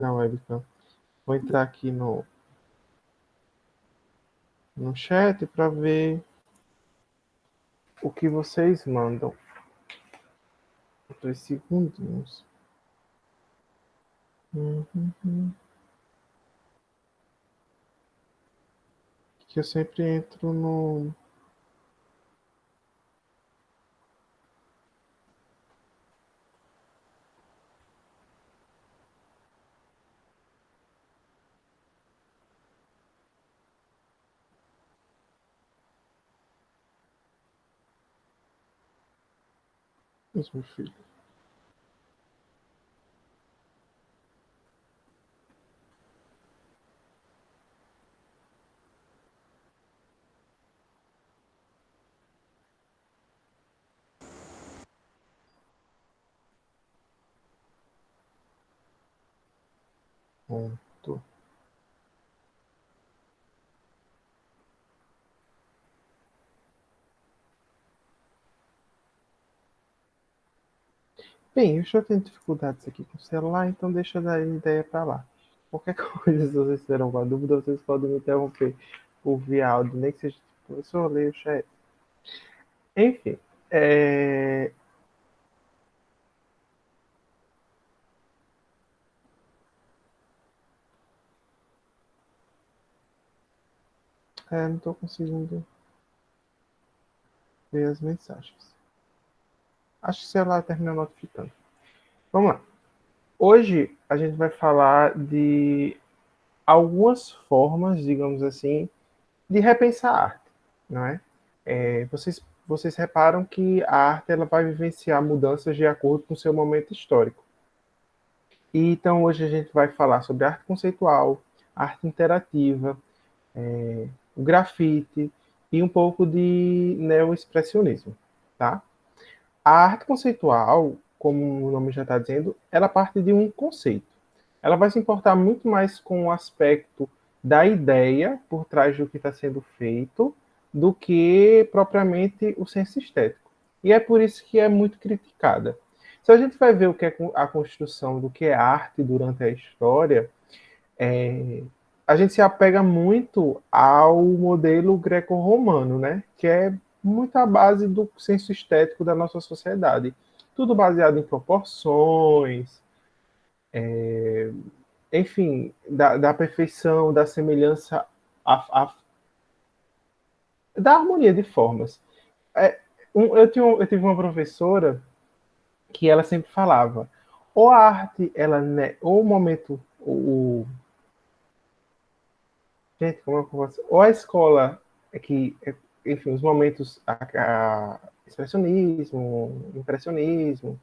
na webcam. Vou entrar aqui no chat para ver o que vocês mandam. 2 segundinhos. Que eu sempre entro no. Isso, meu filho. Pronto. Bem, eu já tenho dificuldades aqui com o celular, então deixa eu dar a ideia para lá. Qualquer coisa, se vocês tiverem alguma dúvida, vocês podem me interromper por via áudio, nem que seja tipo, eu só leio o chat. Enfim, é... não estou conseguindo ver as mensagens. Acho que o celular termina notificando. Vamos lá. Hoje a gente vai falar de algumas formas, digamos assim, de repensar a arte, não é? Vocês reparam que a arte ela vai vivenciar mudanças de acordo com o seu momento histórico. E, então hoje a gente vai falar sobre arte conceitual, arte interativa, o grafite e um pouco de neoexpressionismo, tá? A arte conceitual, como o nome já está dizendo, ela parte de um conceito. Ela vai se importar muito mais com o aspecto da ideia por trás do que está sendo feito do que propriamente o senso estético. E é por isso que é muito criticada. Se a gente vai ver o que é a construção do que é arte durante a história, é, a gente se apega muito ao modelo greco-romano, né? Que é muito a base do senso estético da nossa sociedade. Tudo baseado em proporções, enfim, da perfeição, da semelhança, da harmonia de formas. É, eu tive uma professora que ela sempre falava, ou a arte, ela, né, ou o momento, gente, como é que eu posso... Ou a escola é que, enfim, os momentos, expressionismo, impressionismo,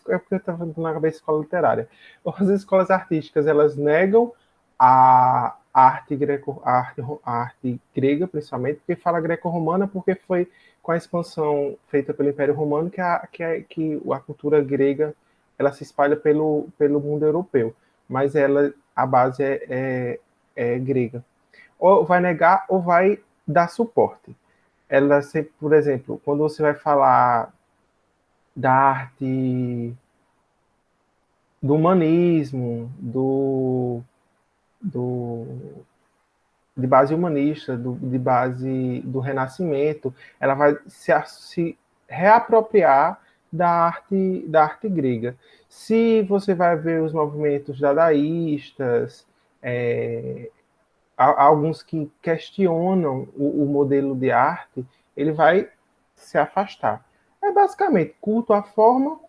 é porque eu estava na cabeça escola literária. Ou as escolas artísticas, elas negam a arte grega, principalmente, porque fala greco-romana, porque foi com a expansão feita pelo Império Romano que a cultura grega ela se espalha pelo mundo europeu. Mas a base é grega, ou vai negar ou vai dar suporte. Ela sempre, por exemplo, quando você vai falar da arte, do humanismo, do de base humanista, de base do Renascimento, ela vai se reapropriar da arte grega. Se você vai ver os movimentos dadaístas, é, alguns que questionam o modelo de arte, ele vai se afastar. É basicamente culto à forma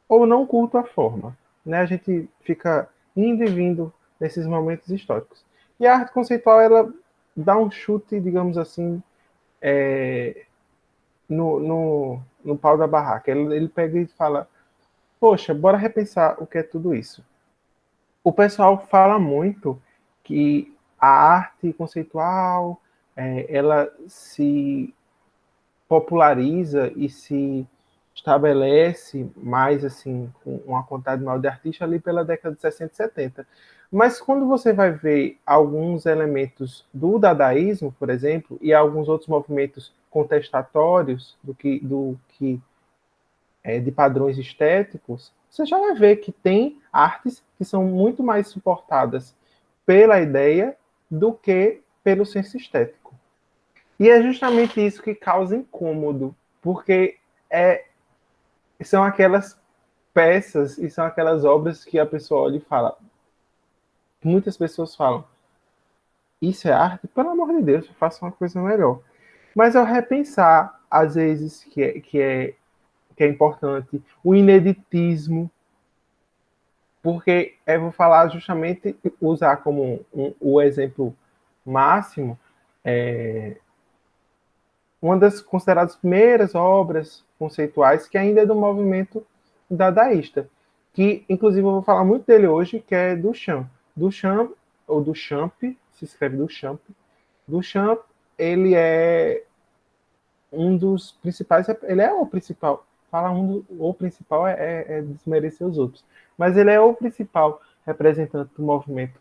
ou não culto à forma. Né? A gente fica indo e vindo nesses momentos históricos. E a arte conceitual, ela dá um chute, digamos assim, no pau da barraca. Ele pega e fala, poxa, bora repensar o que é tudo isso. O pessoal fala muito que a arte conceitual ela se populariza e se estabelece mais assim com uma quantidade maior de artistas ali pela década de 60 e 70. Mas quando você vai ver alguns elementos do dadaísmo, por exemplo, e alguns outros movimentos contestatórios do que de padrões estéticos, você já vai ver que tem artes que são muito mais suportadas pela ideia do que pelo senso estético. E é justamente isso que causa incômodo, porque são aquelas peças e são aquelas obras que a pessoa olha e fala. Muitas pessoas falam, isso é arte? Pelo amor de Deus, faça uma coisa melhor. Mas ao repensar, às vezes, que é importante, o ineditismo, porque eu vou falar justamente, usar como o exemplo máximo, uma das consideradas primeiras obras conceituais, que ainda é do movimento dadaísta, que inclusive eu vou falar muito dele hoje, que é Duchamp. Duchamp, ou Duchamp, se escreve Duchamp. Duchamp, ele é um dos principais, ele é o principal, falar o principal é desmerecer os outros, mas ele é o principal representante do movimento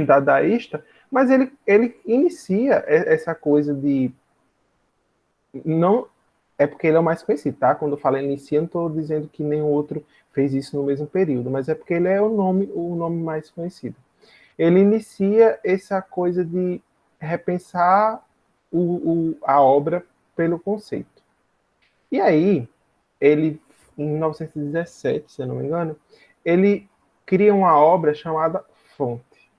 dadaísta, mas ele inicia essa coisa de não é porque ele é o mais conhecido, tá? Quando eu falo inicia, não estou dizendo que nenhum outro fez isso no mesmo período, mas é porque ele é o nome mais conhecido. Ele inicia essa coisa de repensar a obra pelo conceito. E aí, ele, em 1917, se eu não me engano, ele cria uma obra chamada Fonte.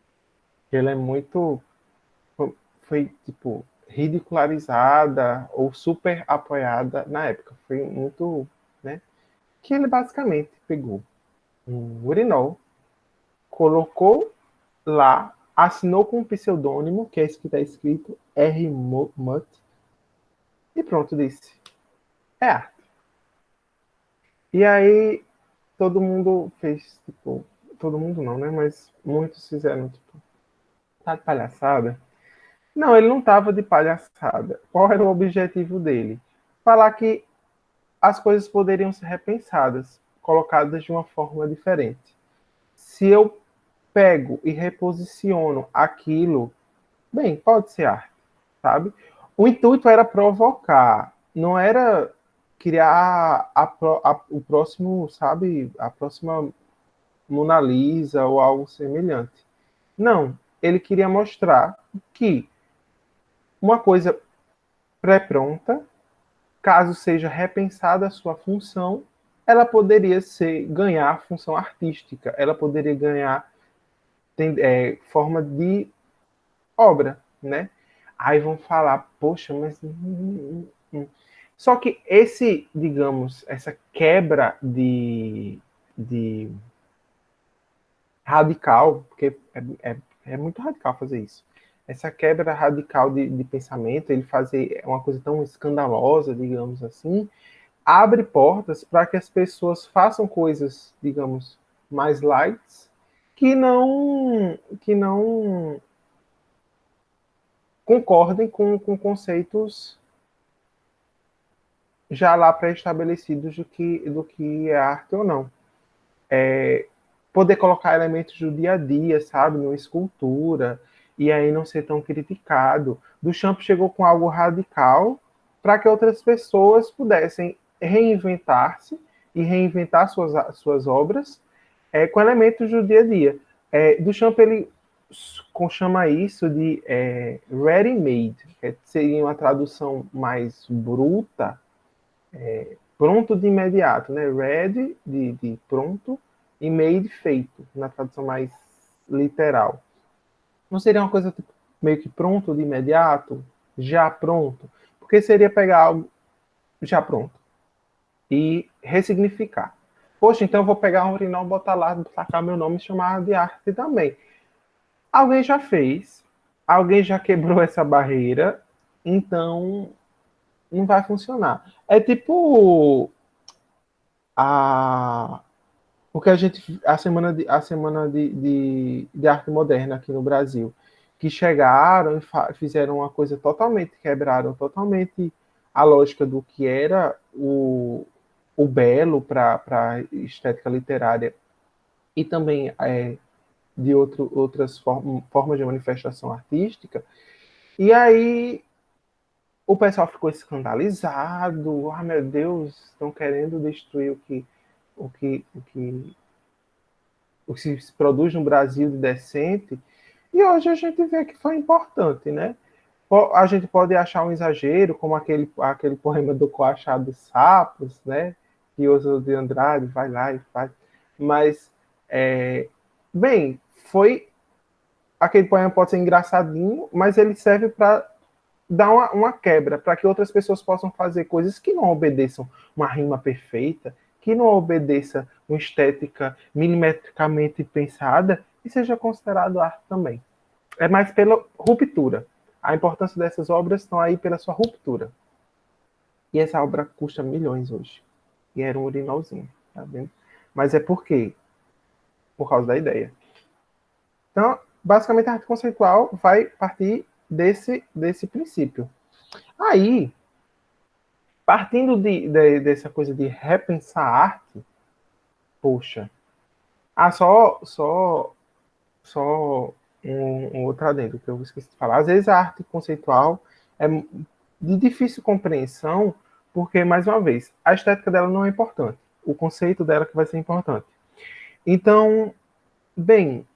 Ele é muito foi tipo ridicularizada ou super apoiada na época. Foi muito, né? Que ele basicamente pegou um urinol, colocou lá, assinou com um pseudônimo, que é esse que está escrito R. Mutt, e pronto, disse. É arte. E aí todo mundo fez, tipo, todo mundo não, né? Mas muitos fizeram, tipo, tá de palhaçada. Não, ele não estava de palhaçada. Qual era o objetivo dele? Falar que as coisas poderiam ser repensadas, colocadas de uma forma diferente. Se eu pego e reposiciono aquilo, bem, pode ser arte, sabe? O intuito era provocar, não era criar o próximo, sabe, a próxima Mona Lisa ou algo semelhante. Não, ele queria mostrar que uma coisa pré-pronta, caso seja repensada a sua função, ela poderia ganhar função artística, ela poderia ganhar forma de obra, né? Aí vão falar, poxa, mas. Só que digamos, essa quebra de radical, porque é muito radical fazer isso. Essa quebra radical de pensamento, ele fazer uma coisa tão escandalosa, digamos assim, abre portas para que as pessoas façam coisas, digamos, mais light, que não concordem com conceitos já lá pré-estabelecidos do que é arte ou não. Poder colocar elementos do dia a dia, sabe, numa escultura, e aí não ser tão criticado. Duchamp chegou com algo radical para que outras pessoas pudessem reinventar-se e reinventar suas obras com elementos do dia a dia. Duchamp, ele chama isso de ready-made, que seria uma tradução mais bruta, pronto de imediato, né? Ready, de pronto, e made, feito, na tradução mais literal. Não seria uma coisa tipo, meio que pronto de imediato, já pronto? Porque seria pegar algo já pronto e ressignificar. Poxa, então eu vou pegar um urinol, botar lá, sacar meu nome e chamar de arte também. Alguém já fez, alguém já quebrou essa barreira, então não vai funcionar. É tipo a porque a semana de arte moderna aqui no Brasil, que chegaram e fizeram uma coisa totalmente, quebraram totalmente a lógica do que era o belo para a estética literária e também de outras formas de manifestação artística. E aí o pessoal ficou escandalizado, ah, meu Deus, estão querendo destruir o que o que se produz no Brasil de decente, e hoje a gente vê que foi importante, né? A gente pode achar um exagero, como aquele poema do Coachado dos Sapos, né? Que Oswald de Andrade vai lá e faz. Mas, bem, aquele poema pode ser engraçadinho, mas ele serve para dar uma quebra, para que outras pessoas possam fazer coisas que não obedeçam uma rima perfeita, que não obedeça uma estética milimetricamente pensada e seja considerado arte também. É mais pela ruptura. A importância dessas obras estão aí pela sua ruptura. E essa obra custa milhões hoje. E era um urinolzinho, tá vendo? Mas é por quê? Por causa da ideia. Então, basicamente, a arte conceitual vai partir desse princípio. Aí, partindo dessa coisa de repensar a arte, poxa. Só um outro adendo que eu esqueci de falar. Às vezes a arte conceitual é de difícil compreensão, porque, mais uma vez, a estética dela não é importante. O conceito dela que vai ser importante. Então, bem,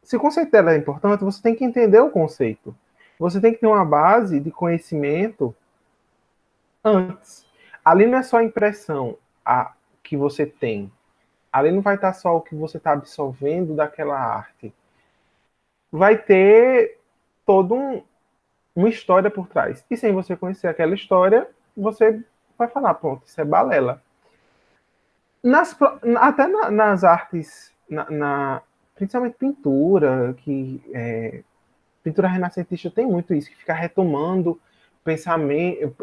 se o conceito dela é importante, você tem que entender o conceito. Você tem que ter uma base de conhecimento antes. Ali não é só a impressão que você tem. Ali não vai estar só o que você está absorvendo daquela arte. Vai ter toda uma história por trás. E sem você conhecer aquela história, você vai falar, pronto, isso é balela. Até nas artes, principalmente pintura, pintura renascentista tem muito isso, que fica retomando pensamento,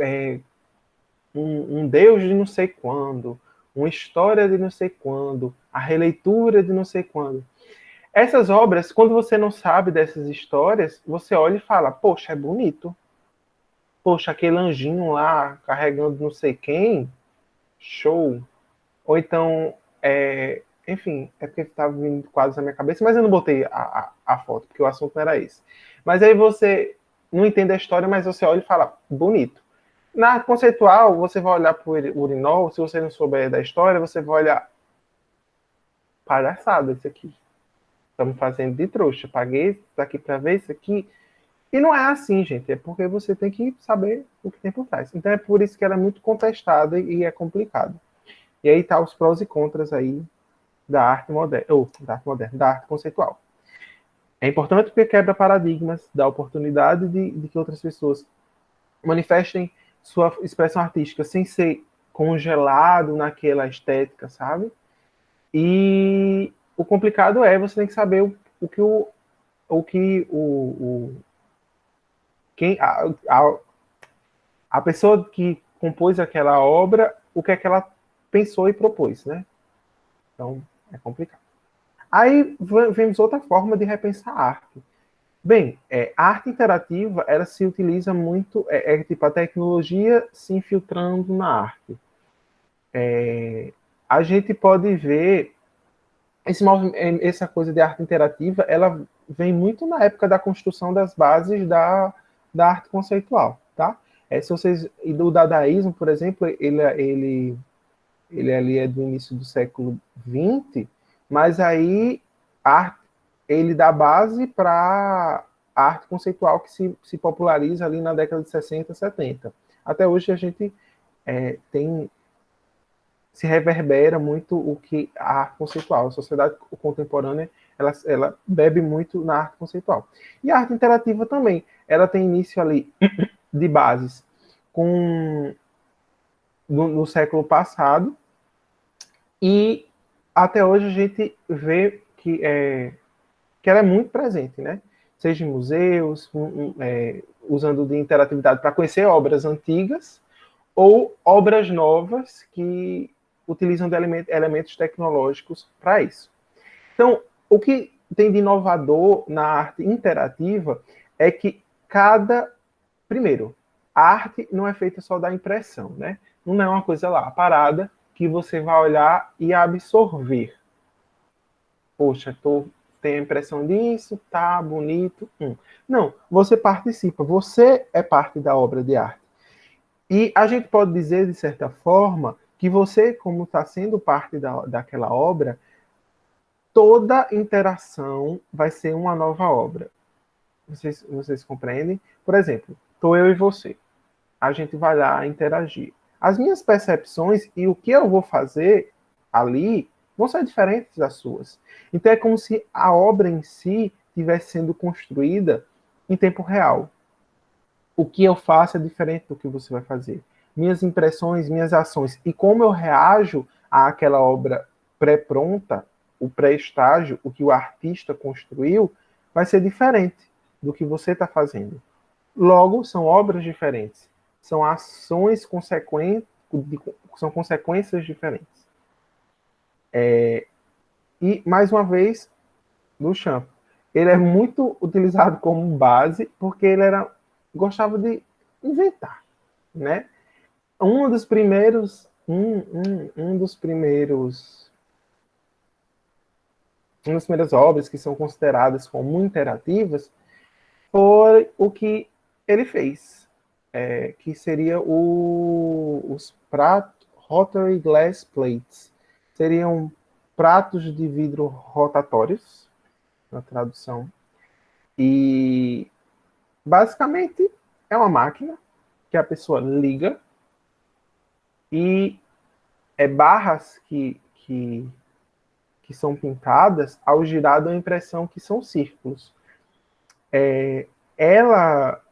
um Deus de não sei quando, uma história de não sei quando, a releitura de não sei quando. Essas obras, quando você não sabe dessas histórias, você olha e fala, poxa, é bonito. Poxa, aquele anjinho lá carregando não sei quem, show. Ou então, enfim, é porque estava vindo quadros na minha cabeça, mas eu não botei a foto, porque o assunto não era esse. Mas aí você não entende a história, mas você olha e fala, bonito. Na arte conceitual, você vai olhar para o urinol, se você não souber da história, você vai olhar, palhaçada isso aqui. Estamos fazendo de trouxa. Paguei isso aqui para ver isso aqui. E não é assim, gente. É porque você tem que saber o que tem por trás. Então é por isso que ela é muito contestada e é complicado. E aí tá os prós e contras aí da arte moderna, da arte conceitual. É importante porque quebra paradigmas, dá oportunidade de que outras pessoas manifestem sua expressão artística sem ser congelado naquela estética, sabe? E o complicado é você tem que saber quem a pessoa que compôs aquela obra, o que é que ela pensou e propôs, né? Então, é complicado. Aí vemos outra forma de repensar a arte. Bem, a arte interativa, ela se utiliza muito, tipo a tecnologia se infiltrando na arte. A gente pode ver essa coisa de arte interativa, ela vem muito na época da construção das bases da arte conceitual, tá? Se vocês, e do dadaísmo, por exemplo, ele ali é do início do século XX, mas aí ele dá base para a arte conceitual que se populariza ali na década de 60, 70. Até hoje a gente se reverbera muito o que a arte conceitual, a sociedade contemporânea, ela bebe muito na arte conceitual. E a arte interativa também, ela tem início ali de bases no século passado, e até hoje a gente vê que ela é muito presente, né? Seja em museus, usando de interatividade para conhecer obras antigas, ou obras novas que utilizam de elementos tecnológicos para isso. Então, o que tem de inovador na arte interativa é que primeiro, a arte não é feita só da impressão, né? Não é uma coisa lá, parada, que você vai olhar e absorver. Poxa, tenho a impressão disso, tá bonito. Não, você participa, você é parte da obra de arte. E a gente pode dizer, de certa forma, que você, como está sendo parte daquela obra, toda interação vai ser uma nova obra. Vocês compreendem? Por exemplo, estou eu e você. A gente vai lá interagir. As minhas percepções e o que eu vou fazer ali vão ser diferentes das suas. Então é como se a obra em si estivesse sendo construída em tempo real. O que eu faço é diferente do que você vai fazer. Minhas impressões, minhas ações e como eu reajo àquela obra pré-pronta, o pré-estágio, o que o artista construiu, vai ser diferente do que você está fazendo. Logo, são obras diferentes. São ações consequentes, são consequências diferentes. E, mais uma vez, Duchamp. Ele é muito utilizado como base porque ele gostava de inventar, né? Um dos primeiros, um dos primeiros, uma das primeiras obras que são consideradas como interativas foi o que ele fez, que seria os pratos rotary glass plates. Seriam pratos de vidro rotatórios, na tradução. E basicamente é uma máquina que a pessoa liga e barras que são pintadas, ao girar dão a impressão que são círculos. Ela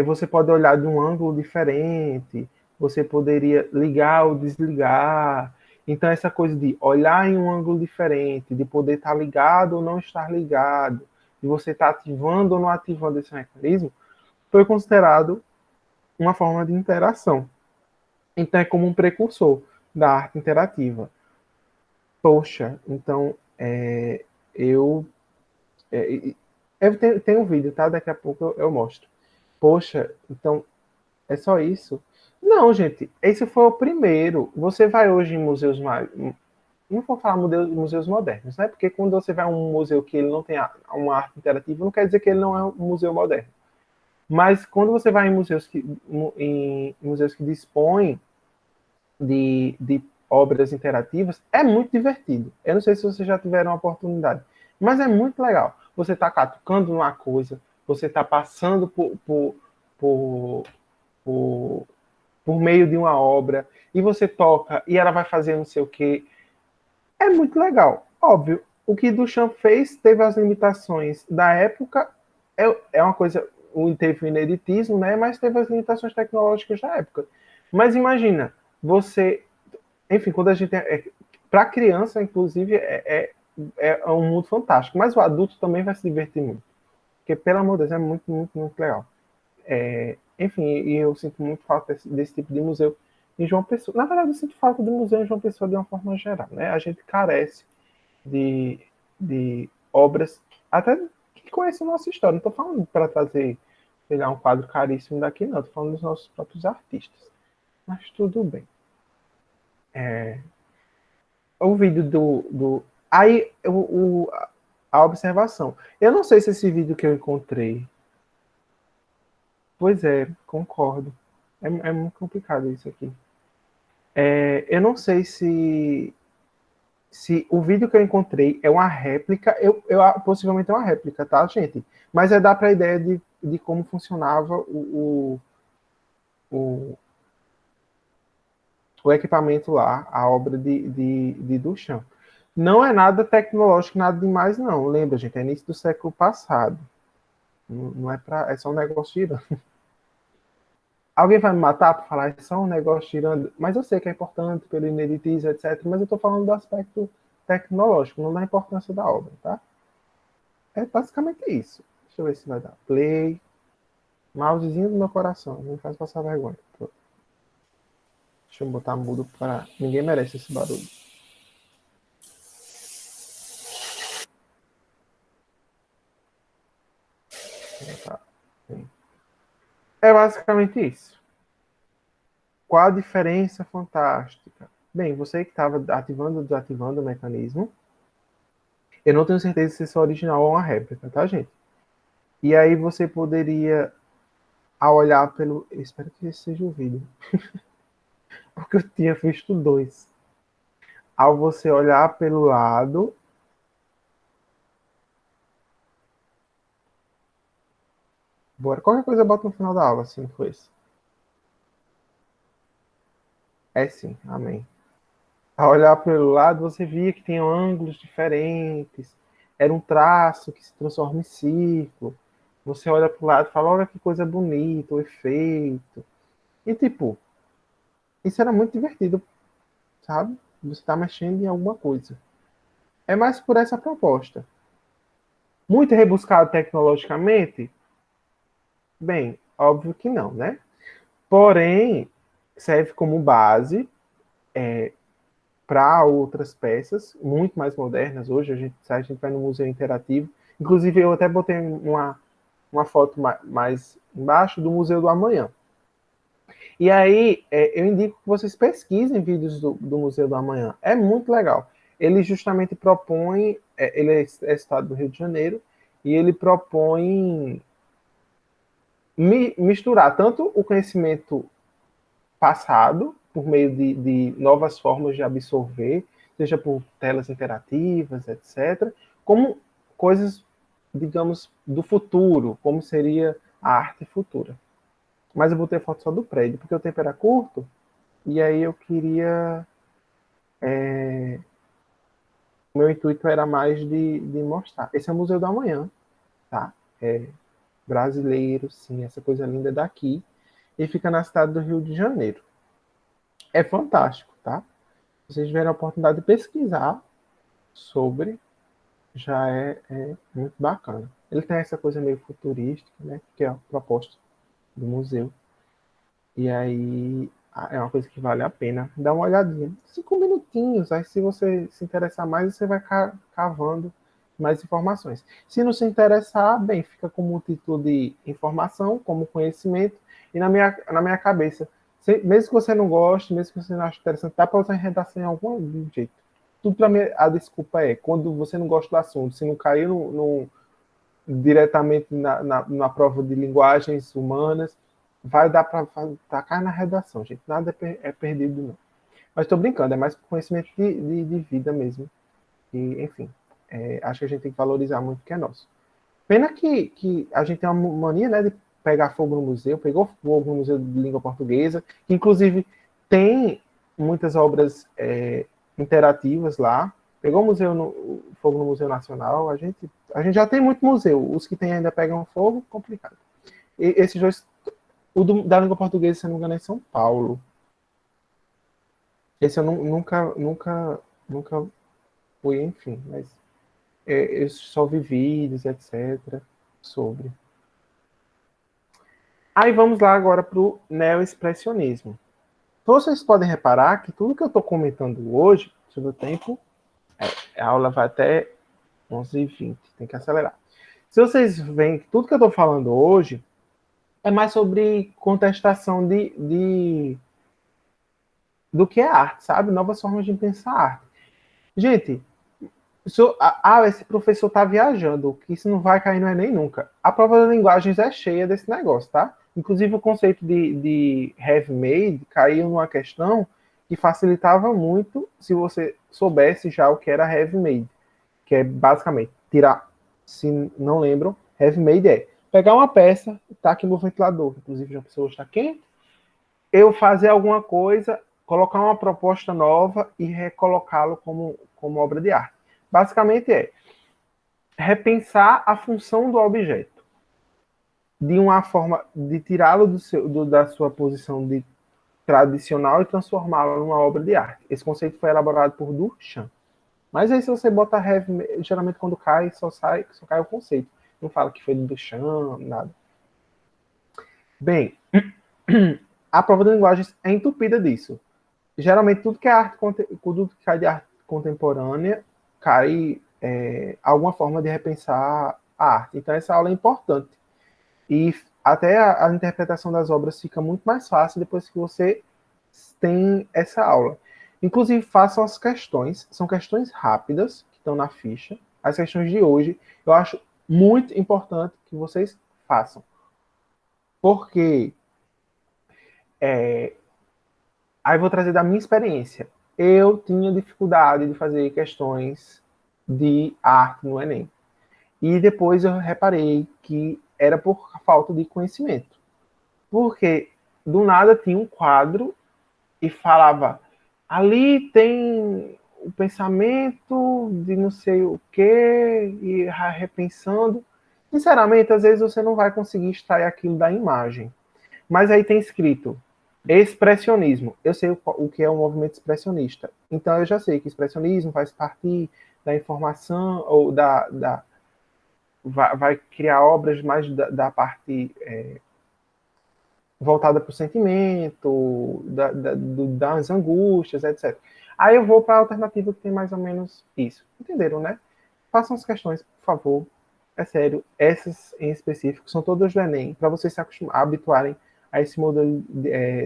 você pode olhar de um ângulo diferente, você poderia ligar ou desligar. Então, essa coisa de olhar em um ângulo diferente, de poder estar ligado ou não estar ligado, de você estar ativando ou não ativando esse mecanismo, foi considerado uma forma de interação. Então, é como um precursor da arte interativa. Poxa, então, eu, tenho um vídeo, tá? Daqui a pouco eu mostro. Poxa, então é só isso? Não, gente, esse foi o primeiro. Você vai hoje em museus mais. Não vou falar museus modernos, né? Porque quando você vai a um museu que ele não tem uma arte interativa, não quer dizer que ele não é um museu moderno. Mas quando você vai em museus que dispõem de obras interativas, é muito divertido. Eu não sei se vocês já tiveram a oportunidade, mas é muito legal. Você está catucando uma coisa, você está passando por, por, por meio de uma obra, e você toca, e ela vai fazer não sei o quê. É muito legal. Óbvio, o que Duchamp fez teve as limitações da época, é uma coisa, teve o ineditismo, né? Mas teve as limitações tecnológicas da época. Mas imagina, você, enfim, quando a gente para criança, inclusive, é um mundo fantástico, mas o adulto também vai se divertir muito, porque pelo amor de Deus, é muito, muito, muito legal. Enfim, e eu sinto muito falta desse tipo de museu em João Pessoa. Na verdade, eu sinto falta de museu em João Pessoa de uma forma geral, né? A gente carece de obras, até que conhecem a nossa história. Não estou falando para trazer, pegar um quadro caríssimo daqui, não. Estou falando dos nossos próprios artistas. Mas tudo bem. O vídeo aí, a observação. Eu não sei se esse vídeo que eu encontrei. Pois é, concordo. É muito complicado isso aqui. Eu não sei se o vídeo que eu encontrei é uma réplica, possivelmente é uma réplica, tá, gente? Mas dá para a ideia de como funcionava o, o equipamento lá, a obra de Duchamp. Não é nada tecnológico, nada demais, não. Lembra, gente, é início do século passado. Não é só um negócio girando. Alguém vai me matar por falar é só um negócio girando? Mas eu sei que é importante pelo ineditismo, etc. Mas eu estou falando do aspecto tecnológico, não da importância da obra, tá? É basicamente isso. Deixa eu ver se vai dar play. Mousezinho do meu coração, não me faz passar vergonha. Deixa eu botar mudo para. Ninguém merece esse barulho. É basicamente isso. Qual a diferença fantástica? Bem, você que estava ativando ou desativando o mecanismo, eu não tenho certeza se isso é original ou uma réplica, tá, gente? E aí você poderia, ao olhar pelo. Eu espero que esse seja o vídeo. porque eu tinha visto dois. Ao você olhar pelo lado, bora, qualquer coisa bota no final da aula, se não for isso. É sim, amém. Ao olhar pelo lado, você via que tinham ângulos diferentes, era um traço que se transforma em círculo. Você olha para o lado e fala, olha que coisa bonita, o efeito. E tipo, isso era muito divertido, sabe? Você está mexendo em alguma coisa. É mais por essa proposta. Muito rebuscado tecnologicamente? Bem, óbvio que não, né? Porém, serve como base para outras peças muito mais modernas. Hoje, a gente vai no museu interativo. Inclusive, eu até botei uma foto mais embaixo do Museu do Amanhã. E aí, eu indico que vocês pesquisem vídeos do Museu do Amanhã. É muito legal. Ele justamente propõe, ele é estado do Rio de Janeiro, e ele propõe misturar tanto o conhecimento passado, por meio de novas formas de absorver, seja por telas interativas, etc., como coisas, digamos, do futuro, como seria a arte futura. Mas eu botei foto só do prédio, porque o tempo era curto, e aí eu queria. O meu intuito era mais de mostrar. Esse é o Museu da Manhã, tá? É brasileiro, sim, essa coisa linda é daqui. E fica na cidade do Rio de Janeiro. É fantástico, tá? Se vocês tiverem a oportunidade de pesquisar sobre, já é muito bacana. Ele tem essa coisa meio futurística, né? Que é a proposta do museu. E aí é uma coisa que vale a pena. Dá uma olhadinha. 5 minutinhos. Aí se você se interessar mais, você vai cavando mais informações. Se não se interessar, bem, fica como um título de informação, como conhecimento, e na minha cabeça. Mesmo que você não goste, mesmo que você não ache interessante, dá para usar em redação em algum jeito. Tudo para mim, a desculpa é quando você não gosta do assunto, se não caiu diretamente na prova de linguagens humanas, vai dar para tacar na redação, gente. Nada é perdido, não. Mas estou brincando, é mais conhecimento de vida mesmo. E, enfim, acho que a gente tem que valorizar muito o que é nosso. Pena que a gente tem uma mania, né, de pegar fogo no museu, pegou fogo no Museu de Língua Portuguesa, que inclusive tem muitas obras interativas lá. Pegou fogo no Museu Nacional, a gente já tem muito museu. Os que tem ainda pegam fogo, complicado. E esses dois, da língua portuguesa, se não me engano, é em São Paulo. Esse eu nunca fui, enfim, mas eu só vi vídeos, etc., sobre. Aí vamos lá agora para o neoexpressionismo. Então, vocês podem reparar que tudo que eu estou comentando hoje, sobre o tempo, a aula vai até 11h20, tem que acelerar. Se vocês veem que tudo que eu estou falando hoje é mais sobre contestação do que é arte, sabe? Novas formas de pensar arte. Gente, esse professor está viajando, que isso não vai cair no Enem nunca. A prova de linguagens é cheia desse negócio, tá? Inclusive o conceito de have made caiu numa questão que facilitava muito se você soubesse já o que era have made, que é basicamente tirar, se não lembram, have made é pegar uma peça, tá aqui no ventilador, inclusive já a pessoa está quente, eu fazer alguma coisa, colocar uma proposta nova e recolocá-lo como obra de arte. Basicamente é repensar a função do objeto de uma forma de tirá-lo da sua posição de tradicional e transformá-lo numa obra de arte. Esse conceito foi elaborado por Duchamp. Mas aí se você bota heavy, geralmente quando cai, só cai o conceito. Não fala que foi do Duchamp, nada. Bem, a prova de linguagens é entupida disso. Geralmente tudo que é arte, tudo que cai de arte contemporânea cai alguma forma de repensar a arte. Então essa aula é importante. E até a interpretação das obras fica muito mais fácil depois que você tem essa aula. Inclusive, façam as questões, são questões rápidas que estão na ficha. As questões de hoje, eu acho muito importante que vocês façam. Porque Aí vou trazer da minha experiência. Eu tinha dificuldade de fazer questões de arte no Enem. E depois eu reparei que era por falta de conhecimento. Porque do nada tinha um quadro e falava: ali tem o pensamento de não sei o quê, e repensando. Sinceramente, às vezes você não vai conseguir extrair aquilo da imagem. Mas aí tem escrito expressionismo. Eu sei o que é um movimento expressionista. Então eu já sei que expressionismo faz parte da informação, ou vai criar obras mais da parte voltada para o sentimento, das angústias, etc. Aí eu vou para a alternativa que tem mais ou menos isso. Entenderam, né? Façam as questões, por favor. É sério, essas em específico são todas do Enem, para vocês se habituarem a esse modelo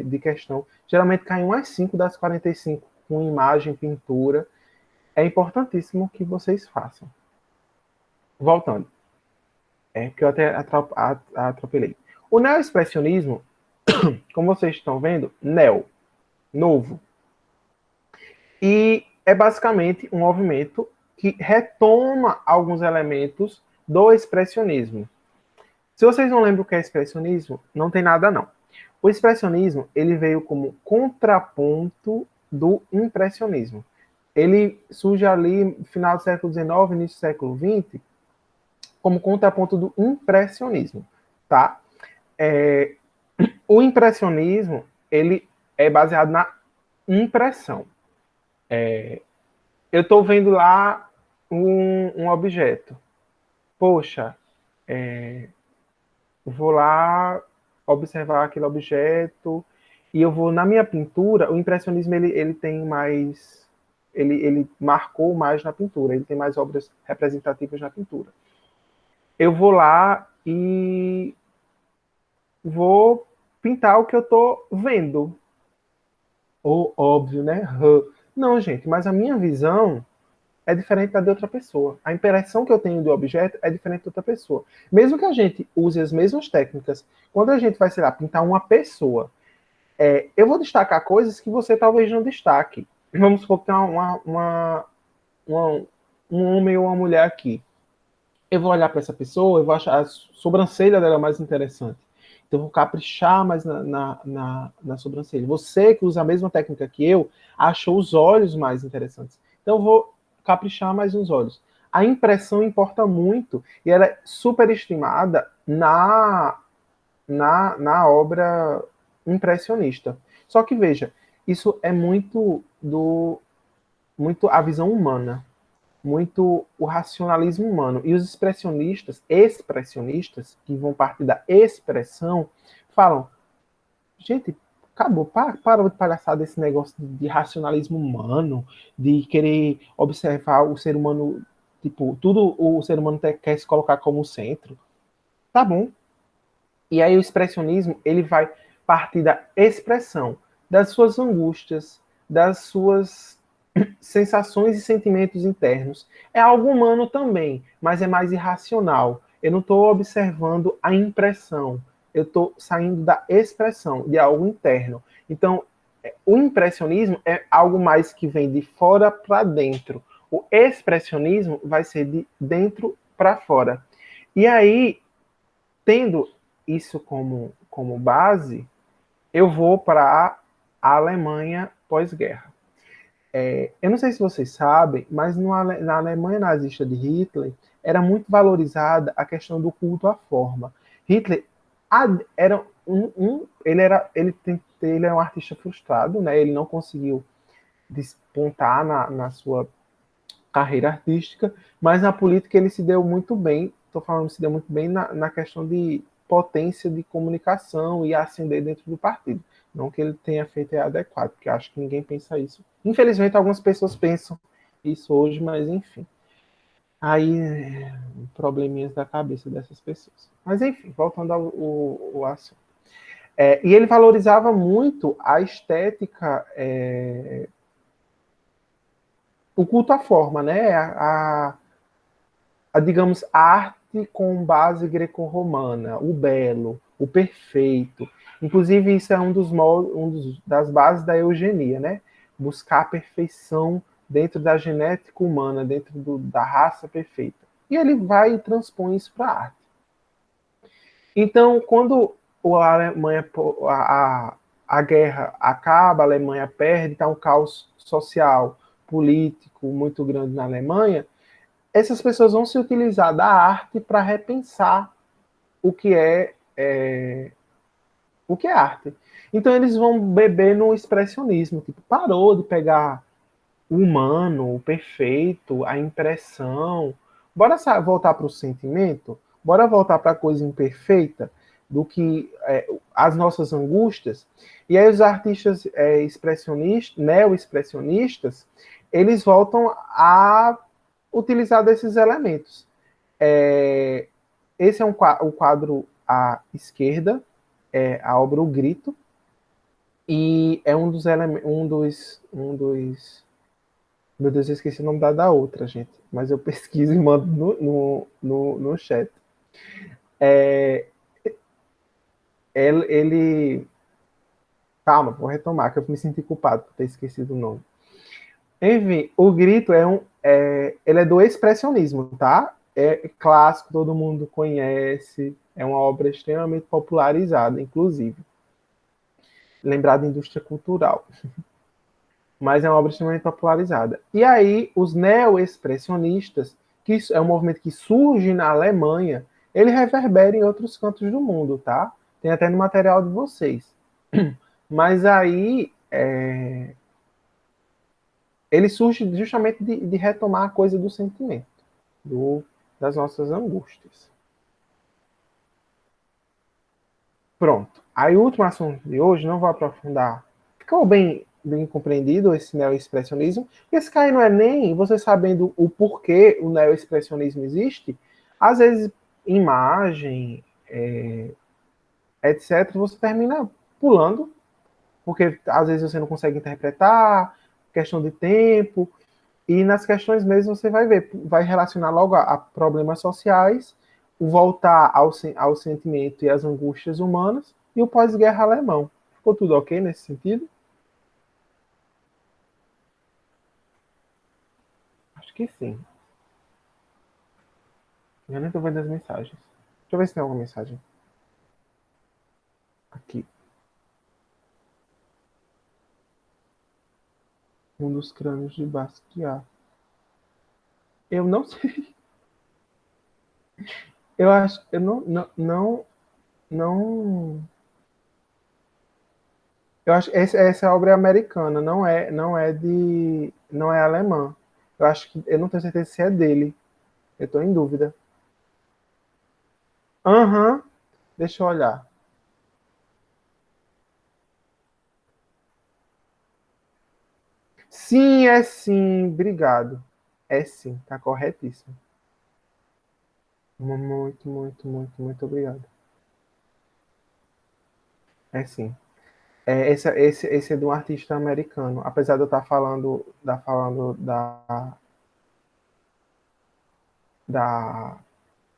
de questão. Geralmente caem umas 5 das 45 com imagem, pintura. É importantíssimo que vocês façam. Voltando, que eu até atropelei. O neoexpressionismo, como vocês estão vendo, neo, novo. E é basicamente um movimento que retoma alguns elementos do expressionismo. Se vocês não lembram o que é expressionismo, não tem nada não. O expressionismo, ele veio como contraponto do impressionismo. Ele surge ali no final do século XIX, início do século XX, como contraponto do impressionismo, tá? O impressionismo, ele é baseado na impressão. Eu estou vendo lá um objeto. Poxa, vou lá observar aquele objeto e eu vou na minha pintura. O impressionismo ele tem mais, ele marcou mais na pintura. Ele tem mais obras representativas na pintura. Eu vou lá e vou pintar o que eu estou vendo. Ou óbvio, né? Não, gente, mas a minha visão é diferente da de outra pessoa. A impressão que eu tenho do objeto é diferente de outra pessoa. Mesmo que a gente use as mesmas técnicas, quando a gente vai, sei lá, pintar uma pessoa, eu vou destacar coisas que você talvez não destaque. Vamos supor que tem um homem ou uma mulher aqui. Eu vou olhar para essa pessoa, eu vou achar a sobrancelha dela mais interessante. Então, eu vou caprichar mais na sobrancelha. Você que usa a mesma técnica que eu, achou os olhos mais interessantes. Então, eu vou caprichar mais nos olhos. A impressão importa muito e ela é superestimada na obra impressionista. Só que, veja, isso é muito a visão humana, muito o racionalismo humano. E os expressionistas, que vão partir da expressão, falam: gente, acabou, para de palhaçada esse negócio de racionalismo humano, de querer observar o ser humano, tipo, tudo o ser humano quer se colocar como centro. Tá bom. E aí o expressionismo, ele vai partir da expressão, das suas angústias, das suas sensações e sentimentos internos. É algo humano também, mas é mais irracional. Eu não estou observando a impressão, eu estou saindo da expressão, de algo interno. Então, o impressionismo é algo mais que vem de fora para dentro. O expressionismo vai ser de dentro para fora. E aí, tendo isso como base, eu vou para a Alemanha pós-guerra. Eu não sei se vocês sabem, mas na Alemanha nazista de Hitler era muito valorizada a questão do culto à forma. Hitler era ele é um artista frustrado, né? Ele não conseguiu despontar na sua carreira artística, mas na política ele se deu muito bem. Estou falando se deu muito bem na questão de potência de comunicação e ascender dentro do partido. Não que ele tenha feito adequado, porque acho que ninguém pensa isso. Infelizmente, algumas pessoas pensam isso hoje, mas enfim. Aí, probleminhas da cabeça dessas pessoas. Mas enfim, voltando ao assunto. E ele valorizava muito a estética, o culto à forma, né? Digamos, a arte com base greco-romana, o belo, o perfeito. Inclusive, isso é das bases da eugenia, né? Buscar a perfeição dentro da genética humana, dentro da raça perfeita. E ele vai e transpõe isso para a arte. Então, quando a Alemanha, a guerra acaba, a Alemanha perde, está um caos social, político muito grande na Alemanha, essas pessoas vão se utilizar da arte para repensar o que o que é arte. Então eles vão beber no expressionismo, tipo, parou de pegar o humano, o perfeito, a impressão. Bora voltar para o sentimento? Bora voltar para a coisa imperfeita do que as nossas angústias. E aí os artistas expressionistas, neo-expressionistas, eles voltam a utilizar desses elementos. Esse é o quadro à esquerda, é a obra O Grito, e é um dos elementos, meu Deus, eu esqueci o nome da outra, gente. Mas eu pesquiso e mando no chat. Ele. Calma, vou retomar, que eu me senti culpado por ter esquecido o nome. Enfim, o Grito ele é do expressionismo, tá? É clássico, todo mundo conhece. É uma obra extremamente popularizada, inclusive. Lembrada da indústria cultural. Mas é uma obra extremamente popularizada. E aí, os neo-expressionistas, que é um movimento que surge na Alemanha, ele reverbera em outros cantos do mundo, tá? Tem até no material de vocês. Mas aí, ele surge justamente de retomar a coisa do sentimento, das nossas angústias. Pronto. Aí, o último assunto de hoje, não vou aprofundar. Ficou bem compreendido esse neo-expressionismo? Esse cair no Enem, você sabendo o porquê o neo-expressionismo existe, às vezes, imagem, etc., você termina pulando, porque às vezes você não consegue interpretar, questão de tempo, e nas questões mesmo você vai ver, vai relacionar logo a problemas sociais, o voltar ao sentimento e às angústias humanas, e o pós-guerra alemão. Ficou tudo ok nesse sentido? Acho que sim. Eu nem tô vendo as mensagens. Deixa eu ver se tem alguma mensagem. Aqui. Um dos crânios de Basquiat. Eu não sei. Eu acho. Eu não. Eu acho que essa obra é americana, não é alemã. Eu acho que. Eu não tenho certeza se é dele. Eu tô em dúvida. Aham. Deixa eu olhar. Sim, é sim. Obrigado. É sim, tá corretíssimo. Muito, muito, muito, muito obrigado. É sim. Esse é de um artista americano. Apesar de eu estar falando da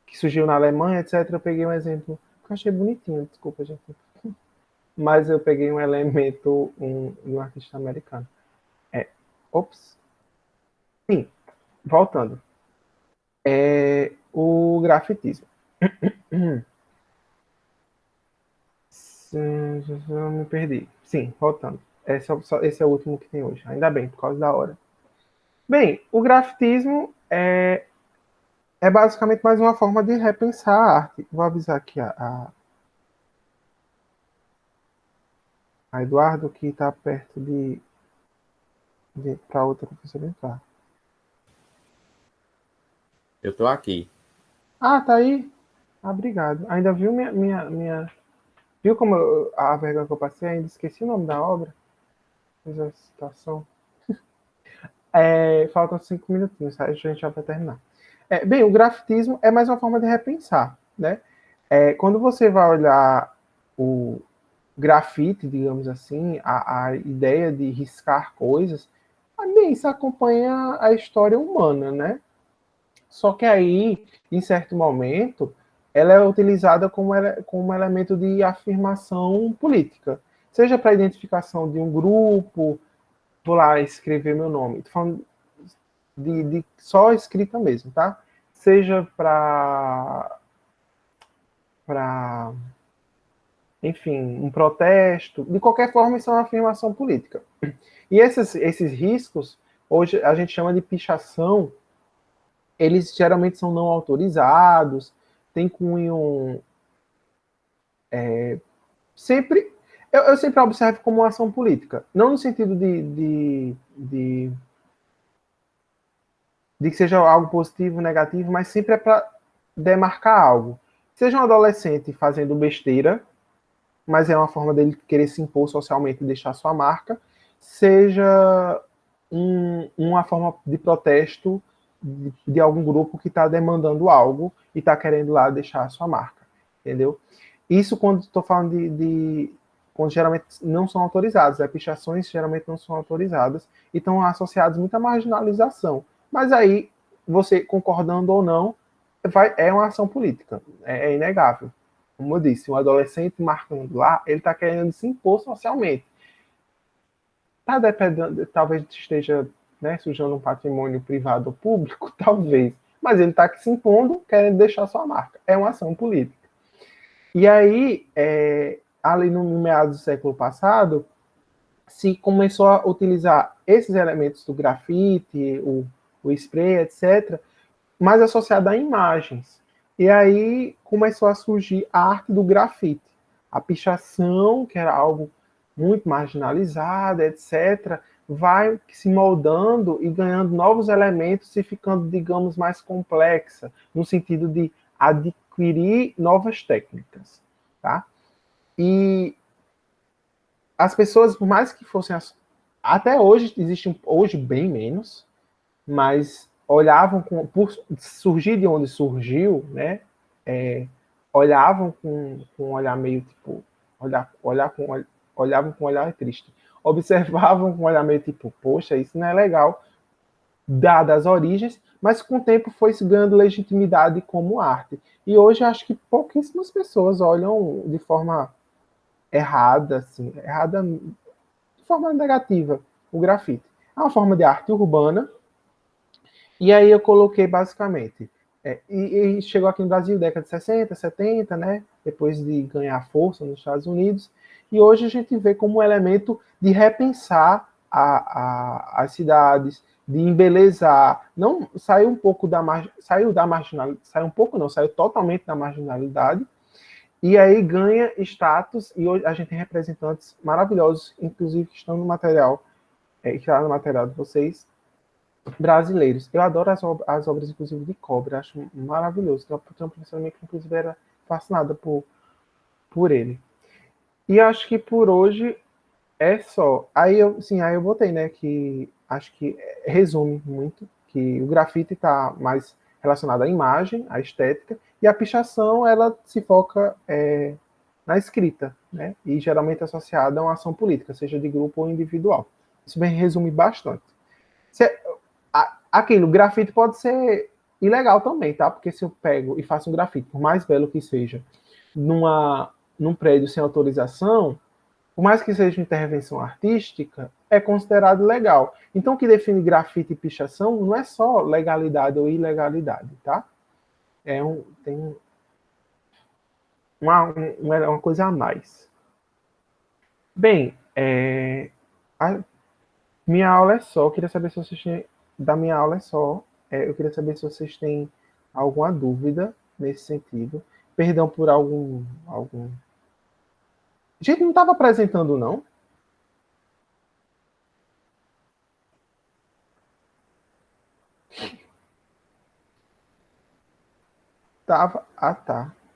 que surgiu na Alemanha, etc., eu peguei um exemplo que eu achei bonitinho, desculpa, gente. Mas eu peguei um elemento de um artista americano. É, ops. Sim, voltando. O grafitismo. Eu me perdi. Sim, voltando. Esse é o último que tem hoje. Ainda bem, por causa da hora. Bem, o grafitismo é basicamente mais uma forma de repensar a arte. Vou avisar aqui a Eduardo que está perto de para outra professora entrar. Eu tô aqui. Ah, tá aí? Ah, obrigado. Ainda viu minha. Viu como a vergonha que eu passei? Ainda esqueci o nome da obra. Fiz a citação. Faltam 5 minutinhos, tá? A gente já vai terminar. Bem, o grafitismo é mais uma forma de repensar, né? Quando você vai olhar o grafite, digamos assim, a ideia de riscar coisas, bem, isso acompanha a história humana, né? Só que aí, em certo momento, ela é utilizada como elemento de afirmação política, seja para identificação de um grupo, vou lá escrever meu nome, estou falando de só escrita mesmo, tá? Seja para, enfim, um protesto, de qualquer forma, isso é uma afirmação política. E esses riscos, hoje a gente chama de pichação, eles geralmente são não autorizados, tem cunho sempre. Eu sempre observo como uma ação política, não no sentido de que seja algo positivo, negativo, mas sempre é para demarcar algo. Seja um adolescente fazendo besteira, mas é uma forma dele querer se impor socialmente e deixar sua marca, seja uma forma de protesto de algum grupo que está demandando algo e está querendo lá deixar a sua marca, entendeu? Isso quando estou falando quando geralmente não são autorizados, pichações geralmente não são autorizadas e estão associados muita marginalização. Mas aí, você concordando ou não, é uma ação política, é inegável. Como eu disse, um adolescente marcando lá, ele está querendo se impor socialmente. Tá dependendo, talvez esteja, né, sujando um patrimônio privado ou público, talvez. Mas ele está se impondo, querendo deixar sua marca. É uma ação política. E aí, ali no meados do século passado, se começou a utilizar esses elementos do grafite, o spray, etc., mais associado a imagens. E aí começou a surgir a arte do grafite. A pichação, que era algo muito marginalizado, etc., vai se moldando e ganhando novos elementos e ficando, digamos, mais complexa, no sentido de adquirir novas técnicas. Tá? E as pessoas, por mais que fossem. Até hoje, existe hoje bem menos, mas olhavam por surgir de onde surgiu, né? Olhavam com um olhar meio tipo. Olhavam com um olhar triste. Observavam com um olhar meio tipo, poxa, isso não é legal, dadas as origens, mas com o tempo foi se ganhando legitimidade como arte. E hoje acho que pouquíssimas pessoas olham de forma errada, assim, errada de forma negativa, o grafite. É uma forma de arte urbana, e aí eu coloquei basicamente. E chegou aqui no Brasil década de 60, 70, né? Depois de ganhar força nos Estados Unidos. E hoje a gente vê como um elemento de repensar as cidades, de embelezar. Não saiu um pouco saiu da marginalidade, saiu um pouco não, saiu totalmente da marginalidade. E aí ganha status, e hoje a gente tem representantes maravilhosos, inclusive que estão no material, que está no material de vocês, brasileiros. Eu adoro as obras, inclusive, de Cobra, acho maravilhoso. Tem uma professora minha que, inclusive, era fascinada por ele. E acho que por hoje é só. Aí eu botei, né, que acho que resume muito, que o grafite está mais relacionado à imagem, à estética, e a pichação, ela se foca na escrita, né, e geralmente associada a uma ação política, seja de grupo ou individual. Isso bem resume bastante. Aquilo, grafite pode ser ilegal também, tá? Porque se eu pego e faço um grafite, por mais belo que seja, num prédio sem autorização, por mais que seja intervenção artística, é considerado legal. Então, o que define grafite e pichação não é só legalidade ou ilegalidade, tá? Tem uma coisa a mais. Bem, a minha aula é só. Eu queria saber se vocês têm. Da minha aula é só. Eu queria saber se vocês têm alguma dúvida nesse sentido. Perdão por algum. Gente, não estava apresentando, não? Tava. Ah, tá.